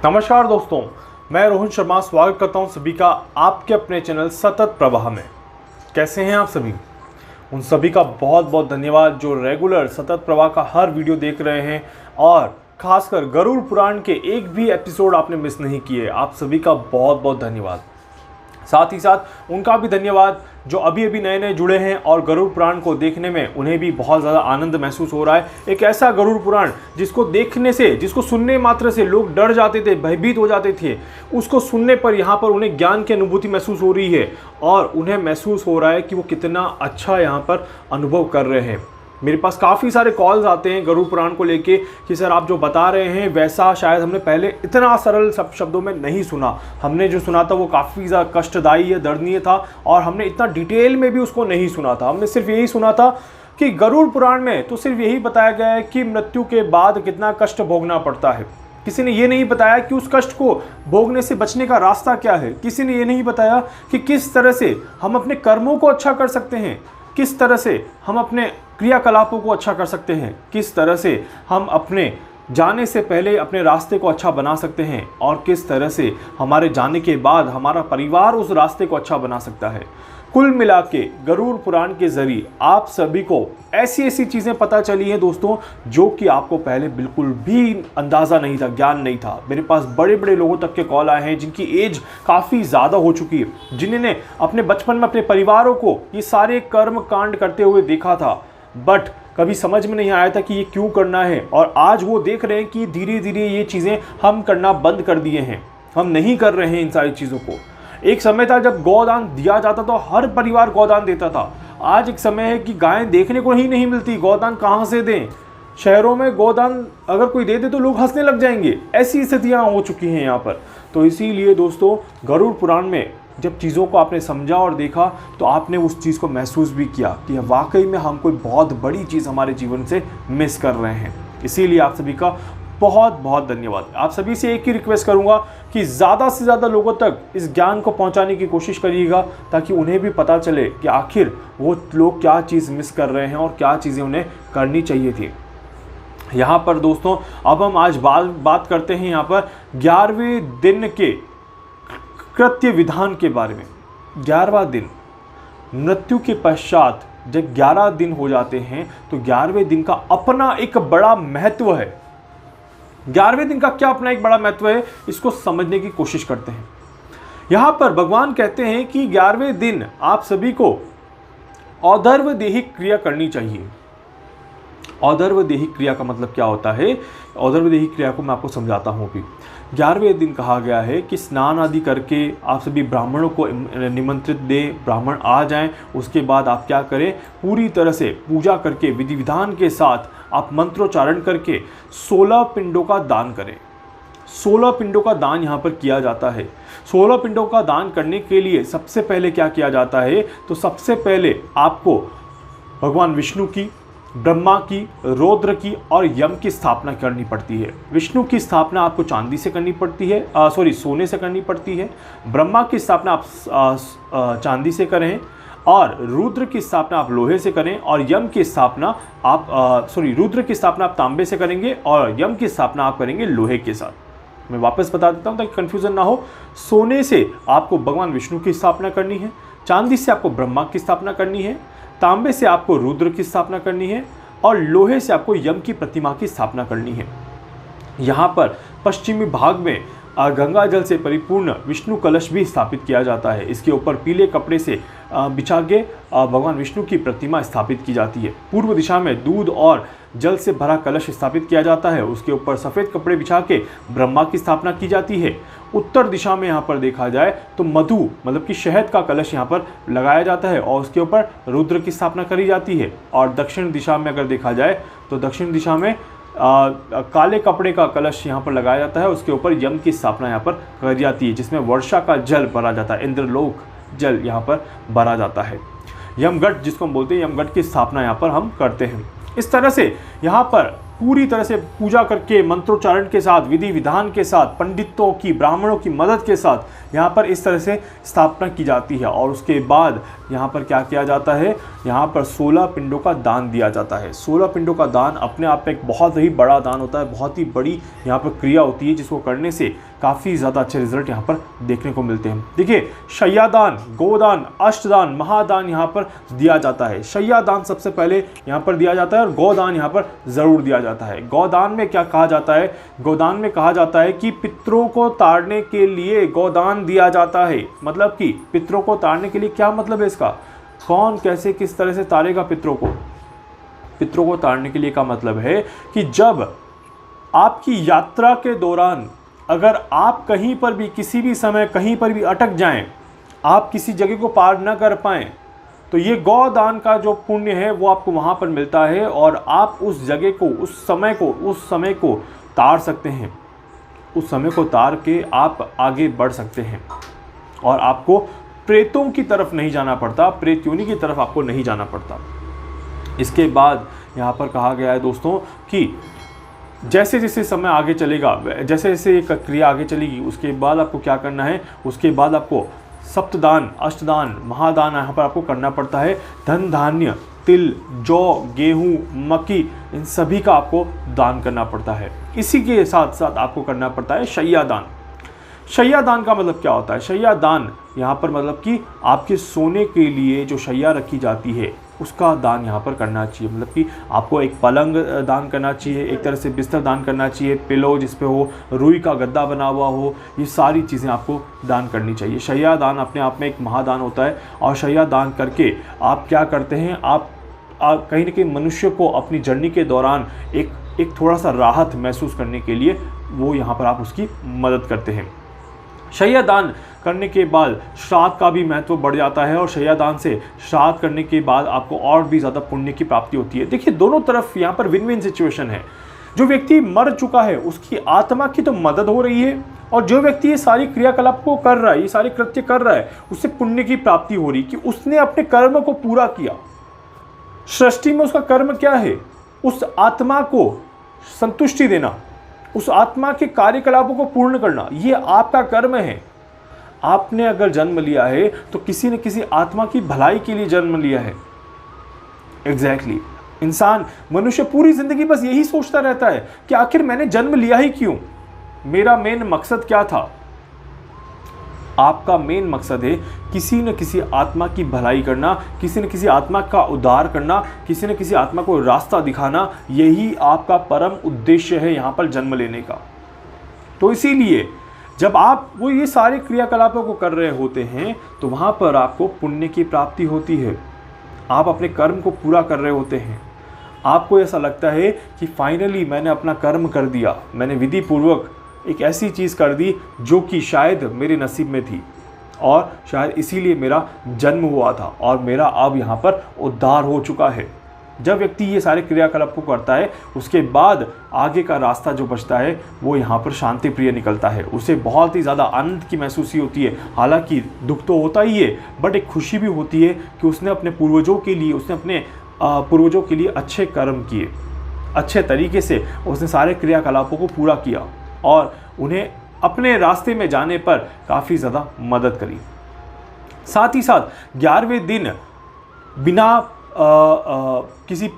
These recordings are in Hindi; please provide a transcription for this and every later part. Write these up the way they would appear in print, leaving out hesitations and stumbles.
नमस्कार दोस्तों, मैं रोहन शर्मा स्वागत करता हूं सभी का आपके अपने चैनल सतत प्रवाह में। कैसे हैं आप सभी? उन सभी का बहुत बहुत धन्यवाद जो रेगुलर सतत प्रवाह का हर वीडियो देख रहे हैं और खासकर गरुड़ पुराण के एक भी एपिसोड आपने मिस नहीं किए। आप सभी का बहुत बहुत धन्यवाद। साथ ही साथ उनका भी धन्यवाद जो अभी अभी नए नए जुड़े हैं और गरुड़ पुराण को देखने में उन्हें भी बहुत ज़्यादा आनंद महसूस हो रहा है। एक ऐसा गरुड़ पुराण जिसको देखने से, जिसको सुनने मात्र से लोग डर जाते थे, भयभीत हो जाते थे, उसको सुनने पर यहाँ पर उन्हें ज्ञान की अनुभूति महसूस हो रही है और उन्हें महसूस हो रहा है कि वो कितना अच्छा यहाँ पर अनुभव कर रहे हैं। मेरे पास काफ़ी सारे कॉल्स आते हैं गरुड़ पुराण को लेके कि सर आप जो बता रहे हैं वैसा शायद हमने पहले इतना सरल शब्दों में नहीं सुना। हमने जो सुना था वो काफ़ी ज़्यादा कष्टदायी या दर्दनीय था और हमने इतना डिटेल में भी उसको नहीं सुना था। हमने सिर्फ यही सुना था कि गरुड़ पुराण में तो सिर्फ यही बताया गया है कि मृत्यु के बाद कितना कष्ट भोगना पड़ता है। किसी ने ये नहीं बताया कि उस कष्ट को भोगने से बचने का रास्ता क्या है। किसी ने ये नहीं बताया कि किस तरह से हम अपने कर्मों को अच्छा कर सकते हैं, किस तरह से हम अपने क्रियाकलापों को अच्छा कर सकते हैं, किस तरह से हम अपने जाने से पहले अपने रास्ते को अच्छा बना सकते हैं और किस तरह से हमारे जाने के बाद हमारा परिवार उस रास्ते को अच्छा बना सकता है। कुल मिला के गरुड़ पुराण के जरिए आप सभी को ऐसी ऐसी चीज़ें पता चली हैं दोस्तों जो कि आपको पहले बिल्कुल भी अंदाज़ा नहीं था, ज्ञान नहीं था। मेरे पास बड़े बड़े लोगों तक के कॉल आए हैं जिनकी एज काफ़ी ज़्यादा हो चुकी है, जिन्होंने अपने बचपन में अपने परिवारों को ये सारे कर्म कांड करते हुए देखा था, बट कभी समझ में नहीं आया था कि ये क्यों करना है। और आज वो देख रहे हैं कि धीरे धीरे ये चीज़ें हम करना बंद कर दिए हैं, हम नहीं कर रहे हैं इन सारी चीज़ों को। एक समय था जब गौदान दिया जाता तो हर परिवार गौदान देता था। आज एक समय है कि गायें देखने को ही नहीं मिलती, गौदान कहाँ से दें। शहरों में गौदान अगर कोई दे दे तो लोग हंसने लग जाएंगे, ऐसी स्थितियाँ हो चुकी हैं यहाँ पर। तो इसीलिए दोस्तों गरुड़ पुराण में जब चीज़ों को आपने समझा और देखा तो आपने उस चीज़ को महसूस भी किया कि वाकई में हम कोई बहुत बड़ी चीज़ हमारे जीवन से मिस कर रहे हैं। इसीलिए आप सभी का बहुत बहुत धन्यवाद। आप सभी से एक ही रिक्वेस्ट करूंगा कि ज़्यादा से ज़्यादा लोगों तक इस ज्ञान को पहुंचाने की कोशिश करिएगा ताकि उन्हें भी पता चले कि आखिर वो लोग क्या चीज़ मिस कर रहे हैं और क्या चीज़ें उन्हें करनी चाहिए थी। यहाँ पर दोस्तों अब हम आज बात करते हैं यहाँ पर 11वें दिन के कृत्य विधान के बारे में। 11वां दिन, मृत्यु के पश्चात जब 11 दिन हो जाते हैं तो 11वें दिन का अपना एक बड़ा महत्व है। 11वें दिन का क्या अपना एक बड़ा महत्व है, इसको समझने की कोशिश करते हैं। यहां पर भगवान कहते हैं कि 11वें दिन आप सभी को औदर्व देहिक क्रिया करनी चाहिए। औदर्व देहिक क्रिया का मतलब क्या होता है? औदर्व देहिक क्रिया को मैं आपको समझाता हूं। अभी 11वें दिन कहा गया है कि स्नान आदि करके आप सभी ब्राह्मणों को निमंत्रित दें, ब्राह्मण आ जाएं। उसके बाद आप क्या करें, पूरी तरह से पूजा करके विधि विधान के साथ आप मंत्रोच्चारण करके 16 पिंडों का दान करें। 16 पिंडों का दान यहाँ पर किया जाता है। 16 पिंडों का दान करने के लिए सबसे पहले क्या किया जाता है, तो सबसे पहले आपको भगवान विष्णु की, ब्रह्मा की, रुद्र की और यम की स्थापना करनी पड़ती है। विष्णु की स्थापना आपको चांदी से करनी पड़ती है, सोने से करनी पड़ती है। ब्रह्मा की स्थापना आप चांदी से करें और रुद्र की स्थापना आप लोहे से करें और यम की स्थापना आप रुद्र की स्थापना आप तांबे से करेंगे और यम की स्थापना आप करेंगे लोहे के साथ। मैं वापस बता देता हूं ताकि कंफ्यूजन ना हो। सोने से आपको भगवान विष्णु की स्थापना करनी है, चांदी से आपको ब्रह्मा की स्थापना करनी है, तांबे से आपको रुद्र की स्थापना करनी है और लोहे से आपको यम की प्रतिमा की स्थापना करनी है। यहाँ पर पश्चिमी भाग में गंगा जल से परिपूर्ण विष्णु कलश भी स्थापित किया जाता है। इसके ऊपर पीले कपड़े से बिछा के भगवान विष्णु की प्रतिमा स्थापित की जाती है। पूर्व दिशा में दूध और जल से भरा कलश स्थापित किया जाता है। उसके ऊपर सफ़ेद कपड़े बिछा के ब्रह्मा की स्थापना की जाती है। उत्तर दिशा में यहाँ पर देखा जाए तो मधु मतलब कि शहद का कलश यहाँ पर लगाया जाता है और उसके ऊपर रुद्र की स्थापना करी जाती है। और दक्षिण दिशा में अगर देखा जाए तो दक्षिण दिशा में काले कपड़े का कलश यहाँ पर लगाया जाता है। उसके ऊपर यम की स्थापना यहाँ पर करी जाती है, जिसमें वर्षा का जल भरा जाता है, इंद्रलोक जल यहाँ पर भरा जाता है। यमगढ़ जिसको हम बोलते हैं, यमगढ़ की स्थापना यहाँ पर हम करते हैं। इस तरह से यहाँ पर पूरी तरह से पूजा करके मंत्रोच्चारण के साथ, विधि विधान के साथ, पंडितों की, ब्राह्मणों की मदद के साथ यहाँ पर इस तरह से स्थापना की जाती है। और उसके बाद यहाँ पर क्या किया जाता है, यहाँ पर 16 पिंडों का दान दिया जाता है। 16 पिंडों का दान अपने आप में एक बहुत ही बड़ा दान होता है, बहुत ही बड़ी यहाँ पर क्रिया होती है, जिसको करने से काफ़ी ज़्यादा अच्छे रिजल्ट यहाँ पर देखने को मिलते हैं। देखिए, शय्यादान, गोदान, अष्टदान, महादान यहाँ पर दिया जाता है। शय्यादान सबसे पहले यहाँ पर दिया जाता है और गोदान यहाँ पर ज़रूर दिया जाता है। गोदान में क्या कहा जाता है, गोदान में कहा जाता है कि पितरों को ताड़ने के लिए गोदान दिया जाता है। मतलब कि पितरों को ताड़ने के लिए, क्या मतलब है इसका, कौन कैसे किस तरह से ताड़ेगा पितरों को। पितरों को ताड़ने के लिए का मतलब है कि जब आपकी यात्रा के दौरान अगर आप कहीं पर भी किसी भी समय कहीं पर भी अटक जाएं, आप किसी जगह को पार न कर पाएं, तो ये गौदान का जो पुण्य है वो आपको वहाँ पर मिलता है और आप उस जगह को, उस समय को तार सकते हैं। उस समय को तार के आप आगे बढ़ सकते हैं और आपको प्रेतों की तरफ नहीं जाना पड़ता, प्रेत योनि की तरफ आपको नहीं जाना पड़ता। इसके बाद यहाँ पर कहा गया है दोस्तों कि जैसे जैसे समय आगे चलेगा, जैसे जैसे ये क्रिया आगे चलेगी, उसके बाद आपको क्या करना है, उसके बाद आपको सप्तदान, अष्टदान, महादान यहाँ पर आपको करना पड़ता है। धन धान्य, तिल, जौ, गेहूँ, मक्की, इन सभी का आपको दान करना पड़ता है। इसी के साथ साथ आपको करना पड़ता है शय्यादान। शय्यादान का मतलब क्या होता है, शय्यादान यहाँ पर मतलब कि आपके सोने के लिए जो शय्या रखी जाती है उसका दान यहाँ पर करना चाहिए। मतलब कि आपको एक पलंग दान करना चाहिए, एक तरह से बिस्तर दान करना चाहिए, पिलो जिस पे हो, रुई का गद्दा बना हुआ हो, ये सारी चीज़ें आपको दान करनी चाहिए। शय्या दान अपने आप में एक महादान होता है और शय्या दान करके आप क्या करते हैं, आप कहीं ना कहीं मनुष्य को अपनी जर्नी के दौरान एक थोड़ा सा राहत महसूस करने के लिए वो यहाँ पर आप उसकी मदद करते हैं। शय्यादान करने के बाद श्राद्ध का भी महत्व बढ़ जाता है और शय्यादान से श्राद्ध करने के बाद आपको और भी ज़्यादा पुण्य की प्राप्ति होती है। देखिए, दोनों तरफ यहाँ पर विन विन सिचुएशन है। जो व्यक्ति मर चुका है उसकी आत्मा की तो मदद हो रही है और जो व्यक्ति ये सारी क्रियाकलाप को कर रहा है, ये सारे कृत्य कर रहा है, उससे पुण्य की प्राप्ति हो रही कि उसने अपने कर्म को पूरा किया। सृष्टि में उसका कर्म क्या है, उस आत्मा को संतुष्टि देना, उस आत्मा के कार्यकलापों को पूर्ण करना, ये आपका कर्म है। आपने अगर जन्म लिया है तो किसी न किसी आत्मा की भलाई के लिए जन्म लिया है। एग्जैक्टली इंसान, मनुष्य पूरी जिंदगी बस यही सोचता रहता है कि आखिर मैंने जन्म लिया ही क्यों, मेरा मेन मकसद क्या था। आपका मेन मकसद है किसी न किसी आत्मा की भलाई करना, किसी न किसी आत्मा का उद्धार करना, किसी न किसी आत्मा को रास्ता दिखाना। यही आपका परम उद्देश्य है यहाँ पर जन्म लेने का। तो इसीलिए जब आप वो ये सारे क्रियाकलापों को कर रहे होते हैं तो वहाँ पर आपको पुण्य की प्राप्ति होती है। आप अपने कर्म को पूरा कर रहे होते हैं, आपको ऐसा लगता है कि फाइनली मैंने अपना कर्म कर दिया, मैंने विधि पूर्वक एक ऐसी चीज़ कर दी जो कि शायद मेरे नसीब में थी और शायद इसीलिए मेरा जन्म हुआ था और मेरा अब यहाँ पर उद्धार हो चुका है। जब व्यक्ति ये सारे क्रियाकलाप को करता है उसके बाद आगे का रास्ता जो बचता है वो यहाँ पर शांति प्रिय निकलता है। उसे बहुत ही ज़्यादा आनंद की महसूसी होती है। हालांकि दुख तो होता ही है, बट एक खुशी भी होती है कि उसने अपने पूर्वजों के लिए अच्छे कर्म किए, अच्छे तरीके से उसने सारे क्रियाकलापों को पूरा किया और उन्हें अपने रास्ते में जाने पर काफ़ी ज़्यादा मदद करी। साथ ही साथ 11वें दिन बिना किसी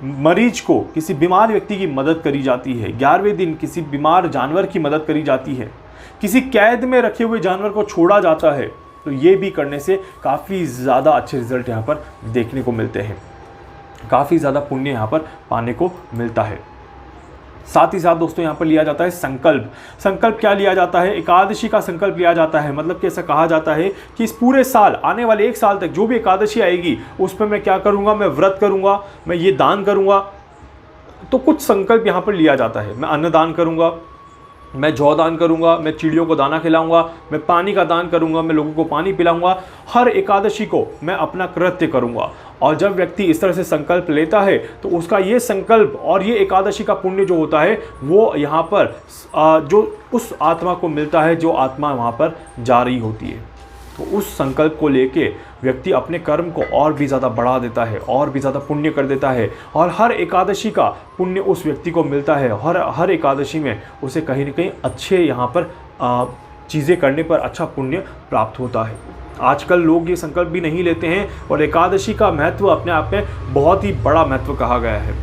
मरीज को, किसी बीमार व्यक्ति की मदद करी जाती है। 11वें दिन किसी बीमार जानवर की मदद करी जाती है, किसी कैद में रखे हुए जानवर को छोड़ा जाता है। तो ये भी करने से काफ़ी ज़्यादा अच्छे रिजल्ट यहाँ पर देखने को मिलते हैं, काफ़ी ज़्यादा पुण्य यहाँ पर पाने को मिलता है। साथ ही साथ दोस्तों यहाँ पर लिया जाता है संकल्प। संकल्प क्या लिया जाता है, एकादशी का संकल्प लिया जाता है। मतलब कि ऐसा कहा जाता है कि इस पूरे साल, आने वाले 1 साल तक जो भी एकादशी आएगी उस पर मैं क्या करूँगा, मैं व्रत करूँगा, मैं ये दान करूँगा। तो कुछ संकल्प यहाँ पर लिया जाता है। मैं अन्न दान करूँगा, मैं जौ दान करूँगा, मैं चिड़ियों को दाना खिलाऊंगा, मैं पानी का दान करूँगा, मैं लोगों को पानी पिलाऊंगा। हर एकादशी को मैं अपना कृत्य करूँगा। और जब व्यक्ति इस तरह से संकल्प लेता है तो उसका ये संकल्प और ये एकादशी का पुण्य जो होता है वो यहाँ पर जो उस आत्मा को मिलता है जो आत्मा वहाँ पर जा रही होती है। तो उस संकल्प को लेके व्यक्ति अपने कर्म को और भी ज़्यादा बढ़ा देता है, और भी ज़्यादा पुण्य कर देता है, और हर एकादशी का पुण्य उस व्यक्ति को मिलता है। हर एकादशी में उसे कहीं ना कहीं अच्छे यहाँ पर चीज़ें करने पर अच्छा पुण्य प्राप्त होता है। आजकल लोग ये संकल्प भी नहीं लेते हैं, और एकादशी का महत्व अपने आप में बहुत ही बड़ा महत्व कहा गया है,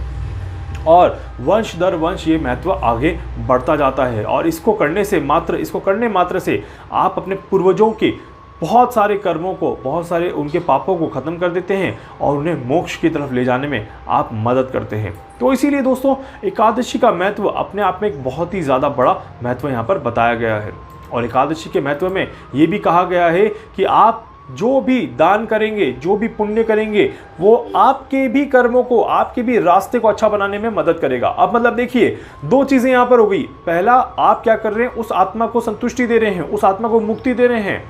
और वंश दर वंश ये महत्व आगे बढ़ता जाता है। और इसको करने मात्र से आप अपने पूर्वजों के बहुत सारे कर्मों को, बहुत सारे उनके पापों को ख़त्म कर देते हैं, और उन्हें मोक्ष की तरफ ले जाने में आप मदद करते हैं। तो इसीलिए दोस्तों, एकादशी का महत्व अपने आप में एक बहुत ही ज़्यादा बड़ा महत्व यहाँ पर बताया गया है। और एकादशी के महत्व में ये भी कहा गया है कि आप जो भी दान करेंगे, जो भी पुण्य करेंगे, वो आपके भी कर्मों को, आपके भी रास्ते को अच्छा बनाने में मदद करेगा। अब मतलब देखिए, दो चीज़ें यहाँ पर हो गई। पहला, आप क्या कर रहे हैं, उस आत्मा को संतुष्टि दे रहे हैं, उस आत्मा को मुक्ति दे रहे हैं,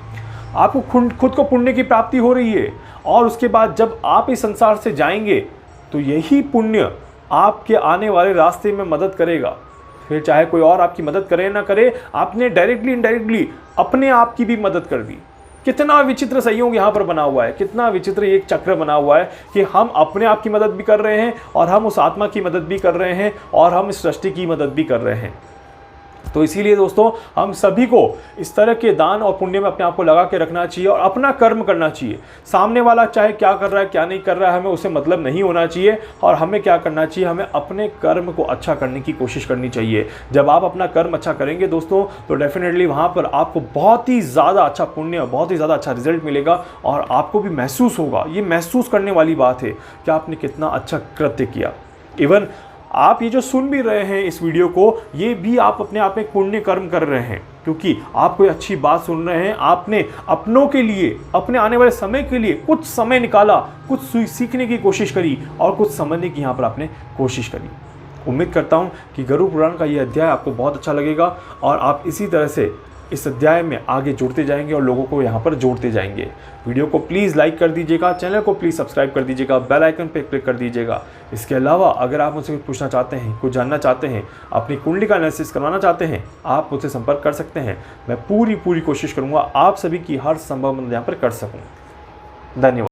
आपको खुद को पुण्य की प्राप्ति हो रही है। और उसके बाद जब आप इस संसार से जाएंगे तो यही पुण्य आपके आने वाले रास्ते में मदद करेगा। फिर चाहे कोई और आपकी मदद करे ना करे, आपने डायरेक्टली इनडायरेक्टली अपने आप की भी मदद कर दी। कितना विचित्र संयोग यहाँ पर बना हुआ है, कितना विचित्र एक चक्र बना हुआ है कि हम अपने आप की मदद भी कर रहे हैं, और हम उस आत्मा की मदद भी कर रहे हैं, और हम इस सृष्टि की मदद भी कर रहे हैं। तो इसीलिए दोस्तों, हम सभी को इस तरह के दान और पुण्य में अपने आप को लगा के रखना चाहिए, और अपना कर्म करना चाहिए। सामने वाला चाहे क्या कर रहा है, क्या नहीं कर रहा है, हमें उसे मतलब नहीं होना चाहिए। और हमें क्या करना चाहिए, हमें अपने कर्म को अच्छा करने की कोशिश करनी चाहिए। जब आप अपना कर्म अच्छा करेंगे दोस्तों, तो डेफिनेटली वहाँ पर आपको बहुत ही ज़्यादा अच्छा पुण्य, बहुत ही ज़्यादा अच्छा रिजल्ट मिलेगा, और आपको भी महसूस होगा। ये महसूस करने वाली बात है कि आपने कितना अच्छा कृत्य किया। इवन आप ये जो सुन भी रहे हैं इस वीडियो को, ये भी आप अपने आप में पुण्य कर्म कर रहे हैं, क्योंकि आप कोई अच्छी बात सुन रहे हैं। आपने अपनों के लिए, अपने आने वाले समय के लिए कुछ समय निकाला, कुछ सीखने की कोशिश करी, और कुछ समझने की यहाँ पर आपने कोशिश करी। उम्मीद करता हूँ कि गरुड़ पुराण का ये अध्याय आपको बहुत अच्छा लगेगा, और आप इसी तरह से इस अध्याय में आगे जुड़ते जाएंगे और लोगों को यहाँ पर जोड़ते जाएंगे। वीडियो को प्लीज़ लाइक कर दीजिएगा, चैनल को प्लीज़ सब्सक्राइब कर दीजिएगा, बेल आइकन पे क्लिक कर दीजिएगा। इसके अलावा अगर आप मुझसे कुछ पूछना चाहते हैं, कुछ जानना चाहते हैं, अपनी कुंडली का एनालिसिस करवाना चाहते हैं, आप मुझसे संपर्क कर सकते हैं। मैं पूरी कोशिश करूँगा आप सभी की हर संभव मदद यहाँ पर कर सकूँ। धन्यवाद।